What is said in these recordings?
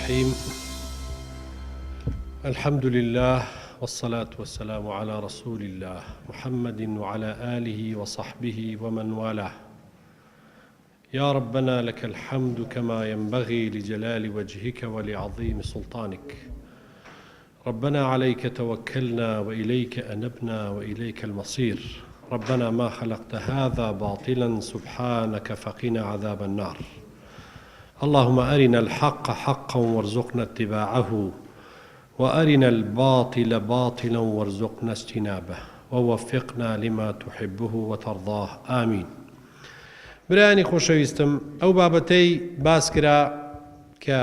الرحيم الحمد لله والصلاة والسلام على رسول الله محمد وعلى آله وصحبه ومن والاه. يا ربنا لك الحمد كما ينبغي لجلال وجهك ولعظيم سلطانك. ربنا عليك توكلنا وإليك أنبنا وإليك المصير. ربنا ما خلقت هذا باطلا سبحانك فقنا عذاب النار. اللهم أرنا الحق حقا وارزقنا اتباعه وأرنا الباطل باطلا وارزقنا اجتنابه ووفقنا لما تحبه وترضاه آمين. برانی خۆشەویستم ئەو بابەتەی باس کرا کە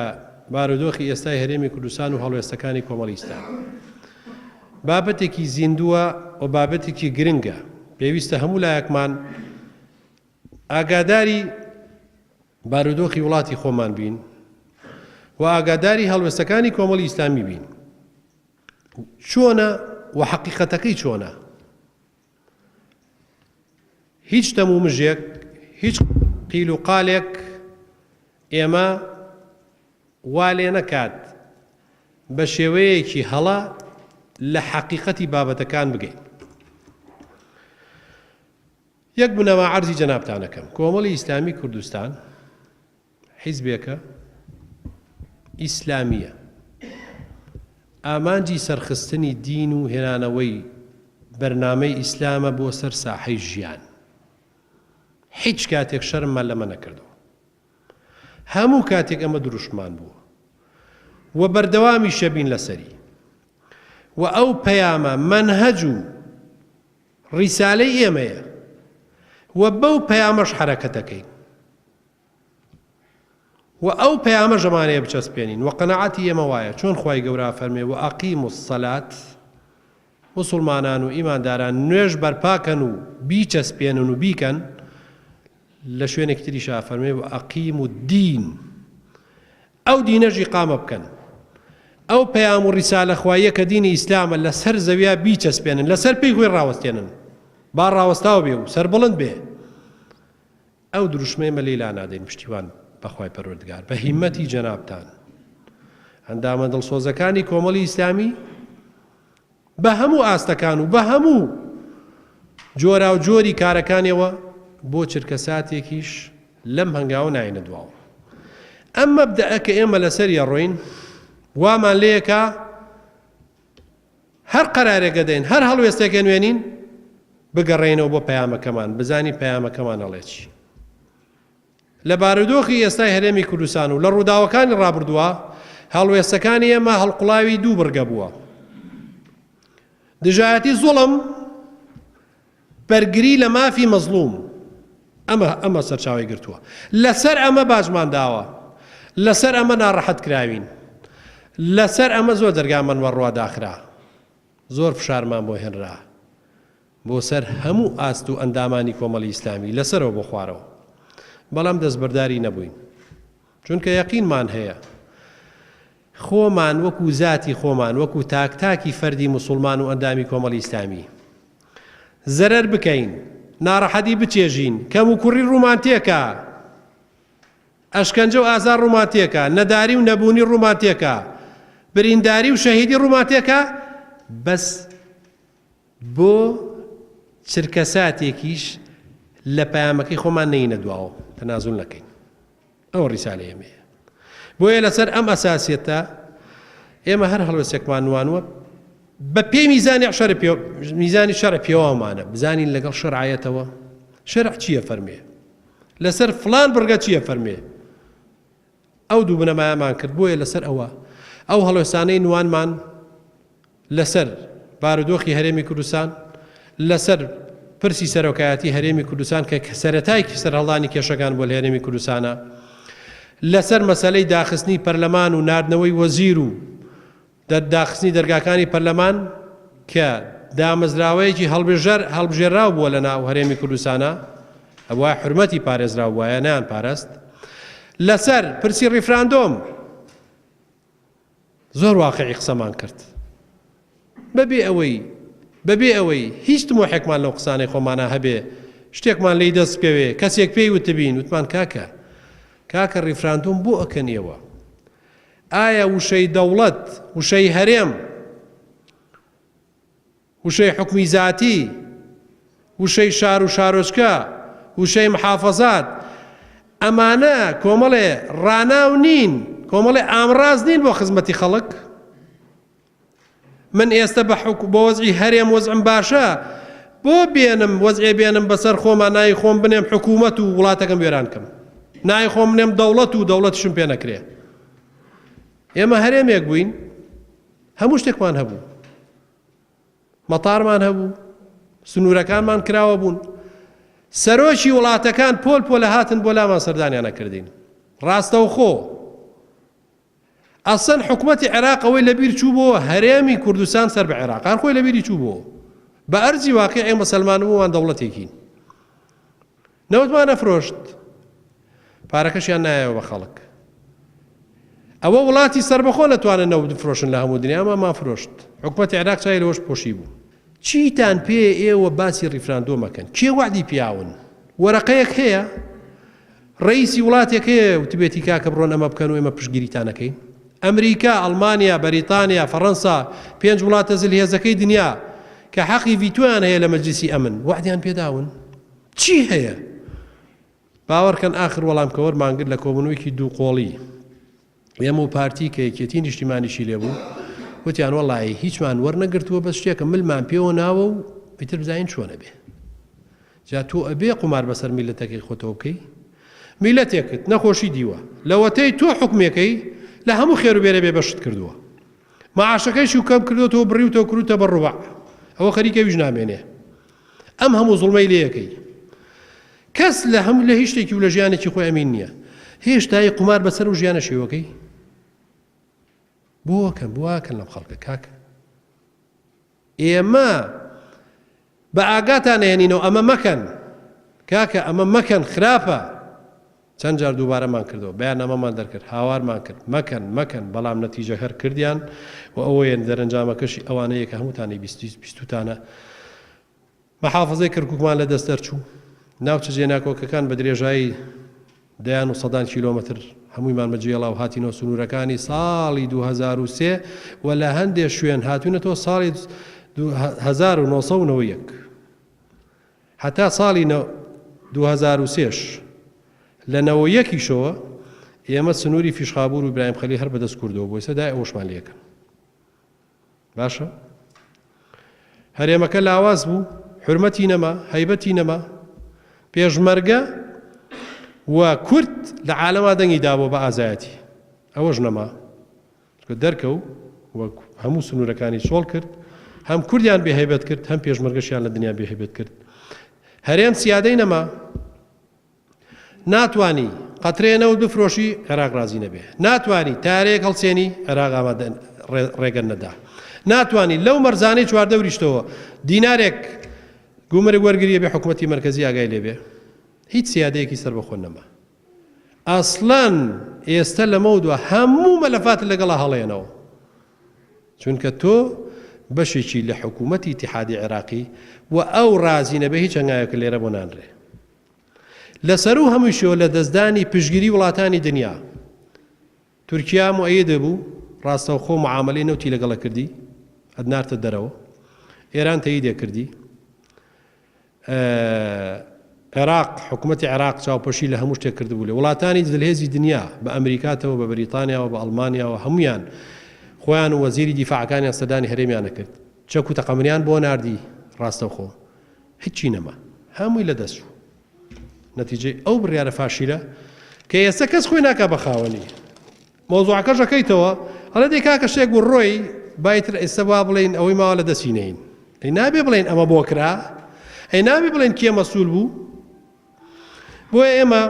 بارودۆخی ئێستای هەرێمی کوردستان و هەڵوێستەکانی کۆمەڵیستان بابەتێکی زیندووە و بابەتێکی گرنگە. پێویستە هەموو لایەکمان ئاگاداری بارودۆخی وڵاتی خۆمان بین و ئاگاداری هەڵوێستەکانی کۆمەڵی ئیسلامی بین. چۆنە و حەقیقەتەکەی چۆنە؟ هیچ دەم و مژێک، هیچ قیل و قالێک ئێمە وا لێ نەکات بە شێوەیەکی هەڵە لە حەقیقەتی بابەتەکان بگەین. یەک بنەما عەرزی جەنابتانەکەم. کۆمەڵی ئیسلامی کوردستان حیزبێکە ئیسلامیە، ئامانجی سەرخستنی دین و هێنانەوەی بەرنامەی ئیسلامە بۆ سەر ساحەی ژیان. هیچ کاتێک شەرممان لەمە نەکردەوە. هەموو کاتێک ئەمە دروشمان بووە و بەردەوامی شەبین لەسەری و ئەو پەیامە مەنهەج و ڕیسالەی ئێمەیە و بەو پەیامەش حەرەکەتەکەین و ئەو پەیامە ژەمانەیە بچەسپێنین و قەنەعەتی ئێمە وایە چۆن خوای گەورە فەرمێ و ئەقیموا الصەلات، موسڵمانان و ئیمانداران نوێژ بەرپاکەن و بیچەسپێنن و بیکەن. لە شوێنێکی تریشا فەرمێ و ئەقیموا الدین، ئەو دینەژی قامە بکەن، ئەو پەیام و ڕیسالە خواییە کە دینی ئیسلامە لەسەر زەویا بیچەسپێنن، لەسەر پێی خۆی ڕاوەستێنن، با ڕاوەستاو بێ و سەربڵند بێ. ئەو دروشمەی مە لێلا نادەین پشتیوان بەخوای پەروەردگار بە هیممەتی جەنابتان. ئەندامە دڵسۆزەکانی کۆمەڵی ئیسلامی بە هەموو ئاستەکان و بە هەموو جۆرا و جۆری کارەکانیەوە بۆ چرکە ساتێکیش لەم هەنگاوە ناینە دواوە. ئەم مەبدەئە کە ئێمە لەسەریە ڕۆین وامان لێیەکە هەر قەرارێکە دەین، هەر هەڵوێستێکە نوێنین بگەڕێنەوە بۆ پەیامەکەمان، بزانی پەیامەکەمان ئەڵێ چی. لە بارودۆخی ئێستای هەرێمی کوردستان و لە ڕووداوەکانی ڕابردووە هەڵوێستەکانی ئێمە هەڵقوڵاوی دوو بڕگە بووە. دژایەتی زوڵم بەرگری لە مافی مەزلوم، ئەمە سەرچاوی گرتووە. لەسەر ئەمە باجمان داوە، لەسەر ئەمە ناڕەحەت کراوین، لەسەر ئەمە زۆر دەرگامان وەڕوا داخرا، زۆر فشارمان بۆ هێنرا بۆ سەر هەموو ئاست و ئەندامانی کۆمەڵی ئیسلامی لەسەرەوە بۆ خوارەوە. بەڵام دەستبەرداری نەبووین، چونکە یەقینمان هەیە خۆمان وەکو زاتی خۆمان وەکو تاکتاکی فەردی موسڵمان و ئەندامی کۆمەڵی ئیسلامی زەرەر بکەین، ناڕەحەتی بچێژین، کەم و کوڕی ڕوومان تێکە، ئەشکەنجە و ئازار ڕوومان تێکە، نەداری و نەبوونی ڕوومان تێکە، برینداری و شەهیدی ڕوومان تێکە، بەس بۆ چرکە ساتێکیش لە پەیامەکەی خۆمان نەینە دواوە تەنازول نەکەین. ئەوە ڕیسالەی ئێمەیە. بۆیە لەسەر ئەم ئەساسیەتە ئێمە هەر هەڵوێستێکمان نوانوە بە پێی میزانی شەرع پێوەمانە بزانین لەگەڵ شەرعایەتەوە شەرع چییە فەرمێ، لەسەر فڵان بڕگە چییە فەرمێ. ئەو دوو بنەمایەمان کرد. بۆیە لەسەر ئەو هەڵوێستانەی نوانمان لەسەر بارودۆخی هەرێمی کوردستان، لەسەر پرسی سەرۆکایەتی هەرێمی کوردستان کە سەرەتایکی سەرهەڵدانی کێشەکان بۆ هەرێمی کوردستانە، لەسەر مەسەلەی داخستنی پەرلەمان و ناردنەوەی وەزیر و داخستنی دەرگاکانی پەرلەمان کە دامەزراوەیەکی هەڵبژێراو بووە لە ناو هەرێمی کوردستانە، ئەوە حرمەتی پارێزراو وایە نەیان پاراست. لەسەر پرسی ڕیفراندۆم زۆر واقعی قسەمان کرد بەبێ ئەوەی هیچ تمۆحێکمان لەو قسانەی خۆمانە هەبێ شتێکمان لێی دەست پێوێ کەسێک پێی وتبین وتمان کاکە ڕیفراندۆم بۆ ئەکەنیەوە ئایا وشەی دەوڵەت وشەی هەرێم وشەی حکمی زاتی وشەی شار و شارۆچکە وشەی محافەزات ئەمانە کۆمەڵێ ڕاناو نین کۆمەڵێ ئامڕاز نین بۆ خزمەتی خەڵک من ئێستا بە وەزعی هەرێم وەزعم باشە بۆ بێنم وەزعێ بێنم بەسەر خۆمان نای خۆم بنێم حکوومەت و وڵاتەکەم وێران کەم نای خۆم بنێم دەوڵەت و دەوڵەتیشم پێ نەکرێ ئێمە هەرێمێک بووین هەموو شتێکمان هەبوو مەتارمان هەبوو سنوورەکانمان کراوە بوون سەرۆکی وڵاتەکان پۆل پۆلە هاتن بۆ لامان سەردانیان نەکردین ڕاستەوخۆ ئەسەن حکوومەتی عێراق ئەوەی لەبیر چوو بۆ هەرێمی کوردستان سەر بە عێراقان خۆی لەبیری چوو بۆ بە ئەرزی واقعی مسلمان بوومان دەوڵەتێکین نەوتمان نەفرۆشت پارەکەشیان نایەوە بە خەڵک ئەوە وڵاتی سربەخۆ نەتوانن نەوت بفرۆشن لە هەموو دنیا ئەمە مافرۆشت حکوومەتی عێراق چای لەوەش پۆشی بوو چیتان پێ ئێوە باسی ڕیفراندۆ مەکەن کێ وعدی پیاون وەرەقەیەک هەیە ڕئیسی وڵاتێک هەیە وتبێتی کاکە بڕۆن ئەمە بکەن و ئێمە پشتگیریتانەکەین ئەمریکا ئەڵمانیا بەریتانیا فەڕەنسا 5 وڵاتە زلهێزەکەی دنیا کە حەقی ڤیتۆیان هەیە لە مەجلیسی ئەمن وعدیان پێداون چی هەیە باوەڕکەن ئاخر وەڵامکە وەرمانگرت لە کۆبوونەوەیەکی دووقۆڵی ئێمە و پارتی کە یەکێتی نیشتیمانیشی لێبوو وتیان وەڵی هیچمان وەرنەگرتووە بەس شتێکە ملمان پێوە ناوە و ئیتر بزانین چۆنە بێ جا تۆ ئەبێ قومار بەسەر میلەتەکەی خۆتەوە بکەی میلەتێکت نەخۆشی دیوە لەوەتەی تۆ حکومێکەی لە هەموو خێر و بێرە بێ بەشت کردووە مەعاشەکەیشی و کەم کردوەوە بڕیوتەوە کروتە بە ڕوبع ئەوە خەریکەویش نامێنێ ئەم هەموو زوڵمەی لێ یەکەی کەس لە هەموو لە هیچ شتێکی و لە ژیانێکی خۆی ئەمین نییە هێشتا قومار بەسەر و ژیانە شێوەکەی بۆکەن لەم خەڵکە کاکە ئێمە بە ئاگاتان هێنینەوە ئەمە مەکەن کاکە ئەمە مەکەن خراپە چەند جار دووبارەمان کردەوە بەیان ئەمەمان دەرکرد هاوارمان کرد مەکەن بەڵام نەتیجە هەر کردیان و ئەوەیە دەرەنجامەکەشی ئەوانەیە کە هەمووتانی بیستوتانە محافظەی کەرکووکمان لە دەست دەرچوو ناوچە جێناکۆکەکان بە درێژایی دەیان و سەدان کیلۆمەتر هەموویمان بەجێڵا و هاتینەوە سنوورەکانی ساڵی 2003 و لە هەندێک شوێن هاتوونەتەوە ساڵی 1990 هەتا ساڵی 2003 لە 91شەوە ئێمە سنووری فیشخابور و ئیبراهیم خەلیل هەر بەدەست کوردەوە بۆ ئێستا ئەوەشمان لێکەن باشە هەرێمەکە لاواز بوو حرمەتی نەما هەیبەتی نەما پێشمەرگە و کورد لە عالەما دەنگی دابۆ بە ئازایەتی ئەوەش نەما دەرکەوت وە هەموو سنوورەکانی سۆڵ کرد هەم کوردیان بێهەیبەت کرد هەم پێشمەرگەشیان لە دنیا بێهەیبەت کرد هەرێم سیادەی نەما ناتوانی قەترێنەوت بفرۆشی عێراق رازی نەبێ ناتوانی تارێک هەڵسێنی عێراق ئامادە ڕێگەن نەدا ناتوانی لەو مەرزانەی چواردە وریشتەوە دینارێک گومەرە وەرگریە بێ حکوومەتی مەرکەزی ئاگای لێبێ هیچ سیادەیەکی سەر بەخۆ نەما ئەسڵەن ئێستا لەمە دووە هەموو مەلەفات لەگەڵا هەڵێنەوە چونکە تۆ بەشێکی لە حکوومەتی ئیتیحادی عێراقی و ئەو رازی نەبێ هیچ هەنگاوێکە لێرە بۆ نانڕێ لەسەر و هەمووشەوە لە دەستدانی پشگیری وڵاتانی دنیا تورکیا مؤەیدە بوو ڕاستەوخۆ معاملەی نەوتی لەگەڵە کردی ئەدنارتە دەرەوە ئێران تەییدێ کردی عێراق حکوومەتی عێراق چاوپەشی لە هەموو شتێک کردبوو لێ وڵاتانی دڵهێزی دنیا بە ئەمریکاتەوە بە بەریتانیاوە بە ئەڵمانیاوە هەمویان خۆیان و وەزیری دیفاعەکانیان سەردانی هەرێمیانە کرد چەک و تەقەمەنیان بۆ ناردی ڕاستەوخۆ هیچی نەما هەمووی لە دەست چوو نەتیجەی ئەو بڕیارە فاشیلە کە ئێستا کەس خۆی ناکا بە خاوەنی مۆزوعەکەش ئەکەیتەوە هەڵە دەی کاکە شتێک بوو ڕۆی بایتر ئێستا با بڵێن ئەوەی ماوە لە دەستینەین ئەی نابێ بڵێن ئەمە بۆ کرا ئەی نابێ بڵێن کێ مەسوول بوو بۆیە ئێمە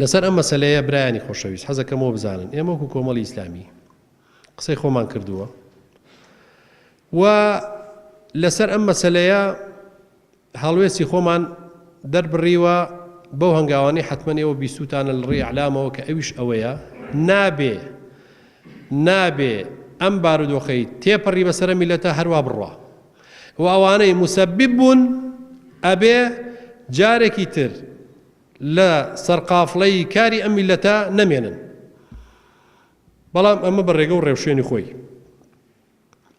لەسەر ئەم مەسەلەیە برایانی خۆشەویست حەزەکەمەوە بزانن ئێمە وەکو کۆمەڵی ئیسلامی قسەی خۆمان کردووە و لەسەر ئەم مەسەلەیە هەڵوێستی خۆمان دەربڕیوە بەو هەنگاوانەی حتمەن ئێوە بیستوتانە لە ڕێی ئەعلامەوە کە ئەویش ئەوەیە نابێ ئەم بارودۆخەی تێپەڕی بەسەرە میلەتە هەروە بڕوا و ئەوانەی مسەبب بوون ئەبێ جارێکی تر لە سەرقافڵەی کاری ئەم میلەتە نەمێنن بەڵام ئەمە بەڕێگە و ڕێوشێنی خۆی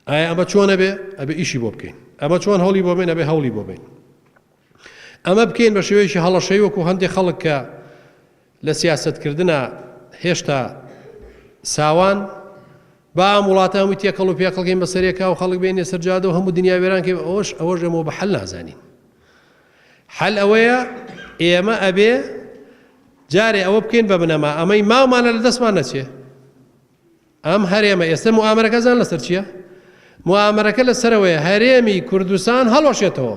ئایا ئەمە چۆنە بێ ئەبێ ئیشی بۆ بکەین ئەمە چۆن هەوڵی بۆ بێن ئەبێ هەوڵی بۆ بین ئەمە بکەین بە شێوەیەکی هەڵەشەی وەکو هەندێک خەڵک کە لە سیاسەتکردنە هێشتا ساوان با ئەم وڵاتە هەمووی تێکەڵ و پێکەڵگەین بەسەرێکا و خەڵک بێنێ سەرجادە و هەموو دنیا وێرانکە ئەوەش ئەمەوە بە حەل نازانین حەل ئەوەیە ئێمە ئەبێ جارێ ئەوە بکەین بە بنەما ئەمەی ماومانە لە دەستمان نەچێ ئەم هەرێمە ئێستا موامەرەکە زان لەسەر چییە؟ موامەرەکە لەسەرەوەیە هەرێمی کوردستان هەڵۆشێتەوە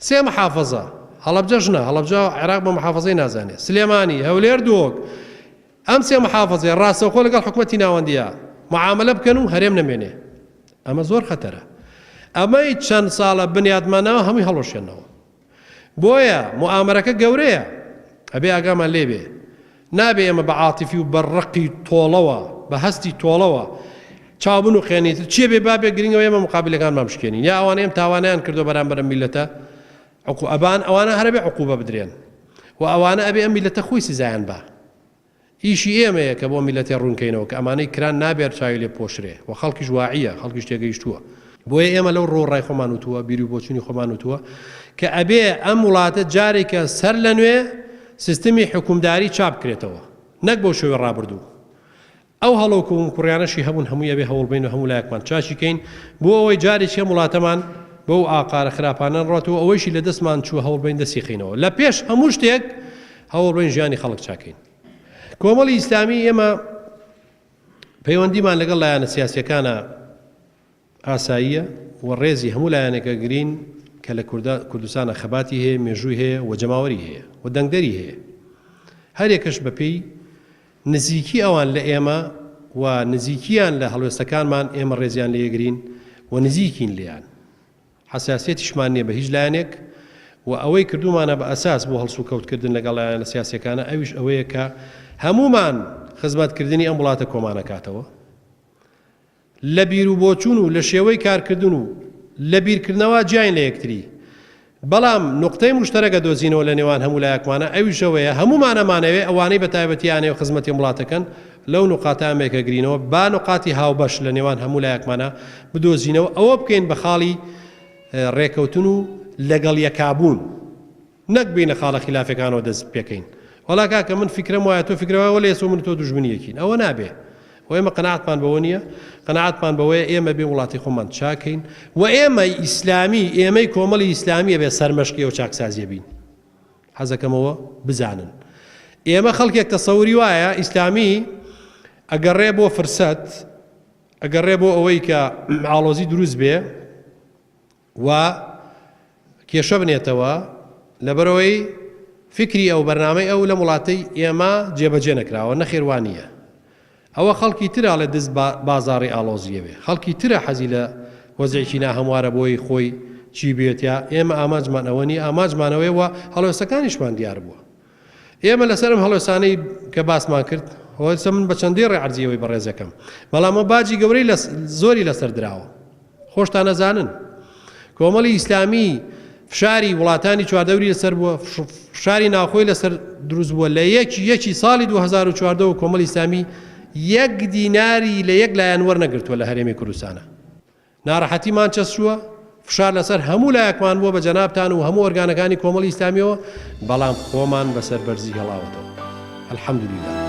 سێ محافەزە هەڵەبجەش نە هەڵەبجە عێراق بە محافەزەی نازانێت سلێمانی هەولێر دووەک ئەم سێ محافەزەی ڕاستەوخۆ لەگەڵ حکومەتی ناوەندیە معاملە بکەن و هەرێم نەمێنێ ئەمە زۆر خەتەرە ئەمەی چەند ساڵە بنیادمانەوە هەمووی هەڵۆشێنەوە بۆیە موامەرەکە گەورەیە ئەبێ ئاگامان لێبێ نابێ ئێمە بە عاتیفی و بەڕقی تۆڵەوە بە هەستی تۆڵەوە چاوبن و خێنیتر چێ بێ بابێ گرنگەوە ئێمە مقابلەکانمان بشکێنین یا ئەوانە ئێم تاوانیان کردو بەرامبەر میلەتە ئەوانە هەرەبێ عقوبە بدرێن و ئەوانە ئەبێ ئەم میلەتە خۆی سزایان بە ئیشی ئێمەیە کە بۆ میلەتی ڕوونکەینەوە کە ئەمانەی کران نابێت چاوی لێ پۆشرێ و خەڵکیش واعیە خەڵکیش تێگەیشتووە بۆیە ئێمە لەو ڕۆڕای خۆمان وتووە بیری و بۆچوونی خۆمان وتووە کە ئەبێ ئەم وڵاتە جارێکە سەر لە نوێ سیستمی حکومداری چاپ بکرێتەوە نەک بۆ شێوەی ڕابردوو ئەو هەڵۆکەوم کوڕیانەشی هەبوون هەمووی ئەبێ هەوڵبین و هەموو لایەکمان چاشیکەین بۆ ئەوەی جارێکی وڵاتەمان بەو ئاقارە خراپانە ڕاتەوە ئەوەیشی لە دەستمان چووە هەوڵبین دەسیخینەوە لە پێش هەموو شتێک هەوڵبین ژیانی خەڵک چاکەین کۆمەڵی ئیسلامی ئێمە پەیوەندیمان لەگەڵ لایەنە سیاسیەکانە ئاساییە و ڕێزی هەموو لایەنێکە گرین کە لە کوردستانە خەباتی هەیە مێژووی هەیە و جەماوەری هەیە و دەنگدەری هەیە هەرێکەش بەپێی نزیکی ئەوان لە ئێمە و نزیکیان لە هەڵوێستەکانمان ئێمە ڕێزیان لێگرین و نزیکین لیان حساسیەتیشمان نییە بە هیچ لایەنێک و ئەوەی کردومانە بە ئەساس بۆ هەڵسو کەوتکردن لەگەڵ لایەنە سیاسیەکانە ئەویش ئەوەیە کە هەمومان خزمەتکردنی ئەم وڵاتە کۆمانەکاتەوە لە بیر و بۆچوون و لە شێوەی کارکردن و لە بیرکردنەوە جیاین لە یەکتری بەڵام نقطەی مشتەرەکە دۆزینەوە لە نێوان هەموو لایەکمانە ئەویشەوەیە هەمومانەمانەوێ ئەوانەی بەتایبەتیانەوە خزمەتی وڵاتەکەن لەو نقاطە ئەمێکە گرینەوە با نقاتی هاوبەش لە نێوان هەموو لایەکمانە بدۆزینەوە ئەوە بکەین بە خاڵی ڕێکەوتن و لەگەڵ یەکابوون نەک بینە خاڵە خلافەکانەوە دەست پێکەین وەڵا کاکە من فکرم وایە تۆ فکرەوە لە ئێستا من تۆ دوژمنیەکین ئەوە نابێ و ئێمە قەناعەتمان بەوە نییە قەناعەتمان بەوەیە ئێمە بێ وڵاتی خۆمان چاکەین و ئێمەی ئیسلامی ئێمەی کۆمەڵی ئیسلامیە بێ سەرمەشقی و چاکسازیە بین حەزەکەمەوە بزانن ئێمە خەڵکێک تەسەوری وایە ئیسلامی ئەگەڕێ بۆ فرسەت ئەگەڕێ بۆ ئەوەی کە ئاڵۆزی دروست بێ و کێشە بنێتەوە لەبەرەوەی فکری ئەو بەرنامەی ئەو لە وڵاتەی ئێمە جێبەجێ نەکراوە نەخێوانیە ئەوە خەڵکی ترە لە دەست بازاڕی ئاڵۆزیە بێ خەڵکی ترە حەزی لە وەزعێکی ناهەموارە بۆی خۆی چی بێت یا ئێمە ئاماجمان ئەوە نیە ئاماجمانەوەی وە هەڵوێستەکانیشمان دیار بووە ئێمە لەسەرم هەڵوێستانەی کە باسمان کرد هۆسە من بە چەندەی ڕێعەرزیەوەی بەڕێزەکەم بەڵام ئەمە باجی گەورەی زۆری لەسەر دراوە خۆشتان نەزانن کۆمەڵی ئیسلامی فشاری وڵاتانی چواردەوری لەسەر بووە فشاری ناوخۆی لەسەر دروست بووە لە یەکی ساڵی 2014 و کۆمەڵی ئیسلامی یەک دیناری لە یەک لایەن وەرنەگرتووە لە هەرێمی کوردستانە ناڕەحەتیمان چەسووە فشار لەسەر هەموو لایەکمان بووە بە جەنابتان و هەموو ئۆرگانەکانی کۆمەڵی ئیسلامیەوە بەڵام خۆمان بەسەر بەرزی هەڵاوەتەوە الحەمدولیلا